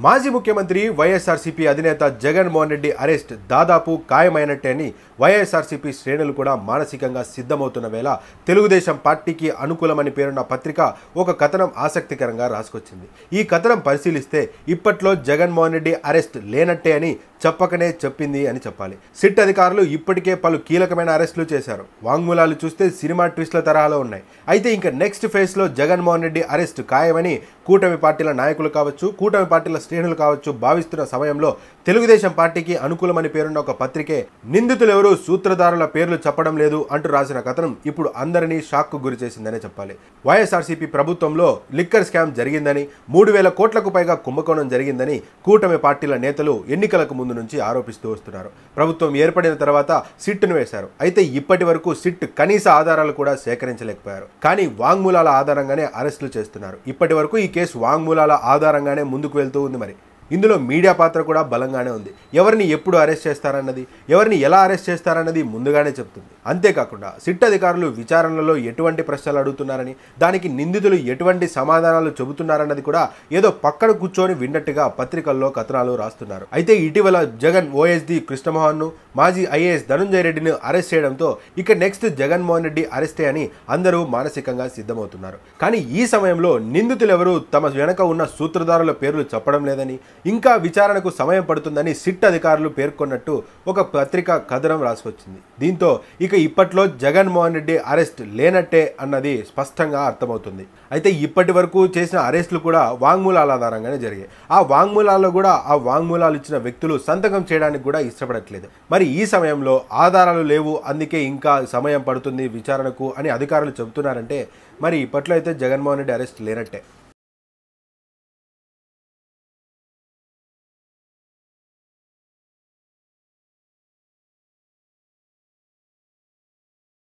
మాజీ ముఖ్యమంత్రి వైఎస్ఆర్సీపీ అధినేత జగన్మోహన్ రెడ్డి అరెస్ట్ దాదాపు ఖాయమైనట్టే అని వైఎస్ఆర్సీపీ శ్రేణులు కూడా మానసికంగా సిద్ధమవుతున్న వేళ తెలుగుదేశం పార్టీకి అనుకూలమని పేరున్న పత్రిక ఒక కథనం ఆసక్తికరంగా రాసుకొచ్చింది. ఈ కథనం పరిశీలిస్తే ఇప్పట్లో జగన్మోహన్ రెడ్డి అరెస్ట్ లేనట్టే అని చెప్పకనే చెప్పింది అని చెప్పాలి. సిట్ అధికారులు ఇప్పటికే పలు కీలకమైన అరెస్టులు చేశారు. వాంగ్మూలాలు చూస్తే సినిమా ట్విస్ట్ల తరహాలో ఉన్నాయి. అయితే ఇంకా నెక్స్ట్ ఫేజ్లో జగన్మోహన్ రెడ్డి అరెస్ట్ ఖాయమని కూటమి పార్టీల నాయకులు కావచ్చు, కూటమి పార్టీల శ్రేణులు కావచ్చు భావిస్తున్న సమయంలో తెలుగుదేశం పార్టీకి అనుకూలమని పేరున్న ఒక పత్రికే నిందితులు ఎవరు, సూత్రధారుల పేర్లు చెప్పడం లేదు అంటూ రాసిన కథనం ఇప్పుడు అందరినీ షాక్కు గురి చేసిందనే చెప్పాలి. వైఎస్ఆర్సీపీ ప్రభుత్వంలో లిక్కర్ స్కామ్ జరిగిందని, 3,000 కోట్లకు పైగా కుంభకోణం జరిగిందని కూటమి పార్టీల నేతలు ఎన్నికలకు ముందు నుంచి ఆరోపిస్తూ వస్తున్నారు. ప్రభుత్వం ఏర్పడిన తర్వాత సిట్ను వేశారు. అయితే ఇప్పటి వరకు సిట్ కనీస ఆధారాలు కూడా సేకరించలేకపోయారు. కానీ వాంగ్మూలాల ఆధారంగానే అరెస్టులు చేస్తున్నారు. ఇప్పటి వరకు ఈ కేసు వాంగ్మూలాల ఆధారంగానే ముందుకు వెళ్తూ ఉంది. మరి ఇందులో మీడియా పాత్ర కూడా బలంగానే ఉంది. ఎవరిని ఎప్పుడు అరెస్ట్ చేస్తారన్నది, ఎవరిని ఎలా అరెస్ట్ చేస్తారన్నది ముందుగానే చెప్తుంది. అంతేకాకుండా సిట్ అధికారులు విచారణలో ఎటువంటి ప్రశ్నలు అడుగుతున్నారని, దానికి నిందితులు ఎటువంటి సమాధానాలు చెబుతున్నారన్నది కూడా ఏదో పక్కన కూర్చొని విన్నట్టుగా పత్రికల్లో కథనాలు రాస్తున్నారు. అయితే ఇటీవల జగన్ ఓఎస్డీ కృష్ణమోహన్ను, మాజీ ఐఏఎస్ ధనుంజయ రెడ్డిని అరెస్ట్ చేయడంతో ఇక నెక్స్ట్ జగన్మోహన్ రెడ్డి అరెస్టే అని అందరూ మానసికంగా సిద్ధమవుతున్నారు. కానీ ఈ సమయంలో నిందితులు ఎవరు, తమ వెనక ఉన్న సూత్రధారుల పేర్లు చెప్పడం లేదని, ఇంకా విచారణకు సమయం పడుతుందని సిట్ అధికారులు పేర్కొన్నట్టు ఒక పత్రిక కథనం రాసుకొచ్చింది. దీంతో ఇక ఇప్పట్లో జగన్మోహన్ రెడ్డి అరెస్ట్ లేనట్టే అన్నది స్పష్టంగా అర్థమవుతుంది. అయితే ఇప్పటి వరకు చేసిన అరెస్టులు కూడా వాంగ్మూలాల ఆధారంగానే జరిగాయి. ఆ వాంగ్మూలాల్లో కూడా ఆ వాంగ్మూలాలు ఇచ్చిన వ్యక్తులు సంతకం చేయడానికి కూడా ఇష్టపడట్లేదు. మరి ఈ సమయంలో ఆధారాలు లేవు, అందుకే ఇంకా సమయం పడుతుంది విచారణకు అని అధికారులు చెబుతున్నారంటే మరి ఇప్పట్లో అయితే జగన్మోహన్ రెడ్డి అరెస్ట్ లేనట్టే.